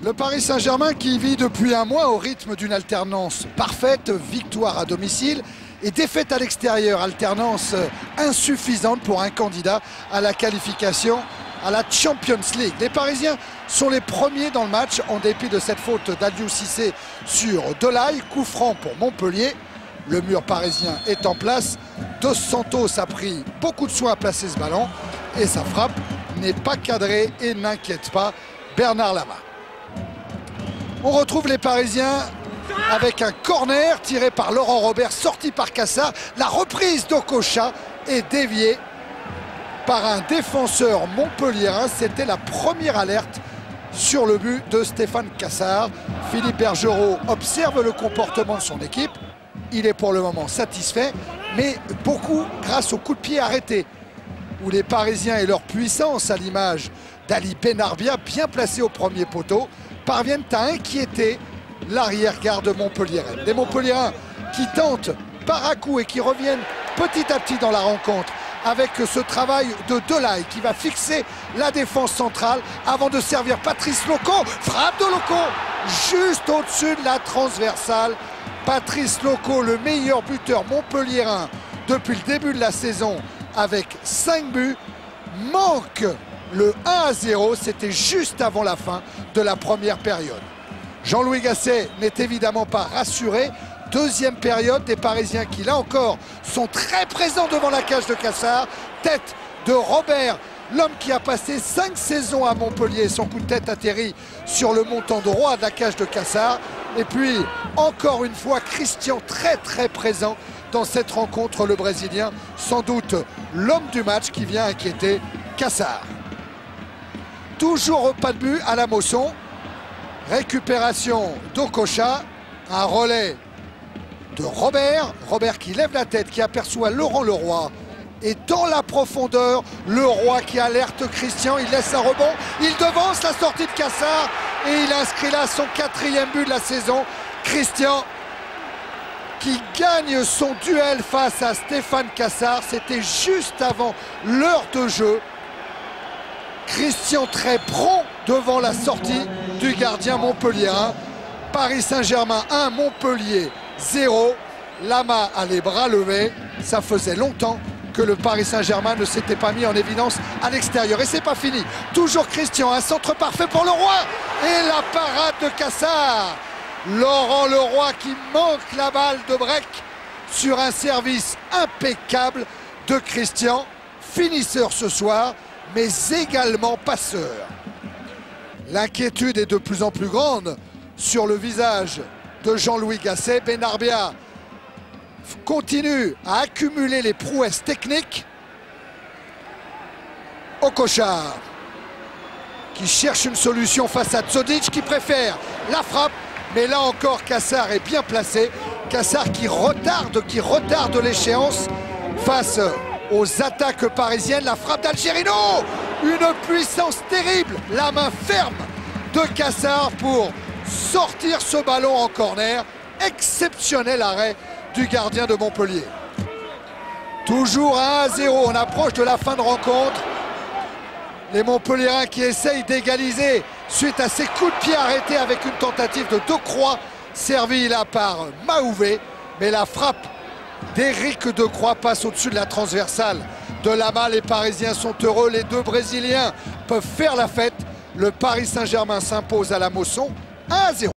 Le Paris Saint-Germain qui vit depuis un mois au rythme d'une alternance parfaite, victoire à domicile et défaite à l'extérieur, alternance insuffisante pour un candidat à la qualification à la Champions League. Les Parisiens sont les premiers dans le match en dépit de cette faute d'Aliou Cissé sur Delaye, coup franc pour Montpellier. Le mur parisien est en place. Dos Santos a pris beaucoup de soin à placer ce ballon et sa frappe n'est pas cadrée et n'inquiète pas Bernard Lama. On retrouve les Parisiens avec un corner tiré par Laurent Robert, sorti par Cassard. La reprise d'Okocha est déviée par un défenseur montpelliérain. C'était la première alerte sur le but de Stéphane Cassard. Philippe Bergerot observe le comportement de son équipe. Il est pour le moment satisfait, mais beaucoup grâce au coup de pied arrêté, où les Parisiens et leur puissance, à l'image d'Ali Benarbia, bien placé au premier poteau, parviennent à inquiéter l'arrière-garde montpelliéraine. Des Montpelliérains qui tentent par à coup et qui reviennent petit à petit dans la rencontre avec ce travail de Delaye qui va fixer la défense centrale avant de servir Patrice Loco. Frappe de Loco juste au-dessus de la transversale. Patrice Loco, le meilleur buteur montpelliérain depuis le début de la saison avec 5 buts, manque le 1-0. C'était juste avant la fin de la première période. Jean-Louis Gasset n'est évidemment pas rassuré. Deuxième période, des Parisiens qui, là encore, sont très présents devant la cage de Cassard. Tête de Robert, l'homme qui a passé 5 saisons à Montpellier. Son coup de tête atterrit sur le montant droit de la cage de Cassard. Et puis, encore une fois, Christian très présent dans cette rencontre, le Brésilien. Sans doute l'homme du match qui vient inquiéter Cassard. Toujours pas de but à la Mosson. Récupération d'Okocha. Un relais de Robert. Robert qui lève la tête, qui aperçoit Laurent Leroy. Et dans la profondeur, Leroy qui alerte Christian. Il laisse un rebond. Il devance la sortie de Cassard. Et il inscrit là son 4e but de la saison. Christian qui gagne son duel face à Stéphane Cassard. C'était juste avant l'heure de jeu. Christian très prompt devant la sortie du gardien montpelliérain. Paris Saint-Germain 1, Montpellier 0. Lama a les bras levés. Ça faisait longtemps que le Paris Saint-Germain ne s'était pas mis en évidence à l'extérieur. Et c'est pas fini. Toujours Christian, un centre parfait pour Leroy. Et la parade de Cassard. Laurent Leroy qui manque la balle de break sur un service impeccable de Christian. Finisseur ce soir, mais également passeur. L'inquiétude est de plus en plus grande sur le visage de Jean-Louis Gasset. Benarbia continue à accumuler les prouesses techniques. Okocha qui cherche une solution face à Todic qui préfère la frappe. Mais là encore, Cassard est bien placé. Cassard qui retarde l'échéance face aux attaques parisiennes. La frappe d'Algerino, une puissance terrible. La main ferme de Cassard pour sortir ce ballon en corner. Exceptionnel arrêt du gardien de Montpellier. Toujours 1-0, on approche de la fin de rencontre. Les Montpelliérains qui essayent d'égaliser suite à ces coups de pied arrêtés avec une tentative de Decroix, servie là par Mahouvé. Mais la frappe d'Éric Decroix passe au-dessus de la transversale de Lama. Les Parisiens sont heureux, les deux Brésiliens peuvent faire la fête. Le Paris Saint-Germain s'impose à la Mosson 1-0.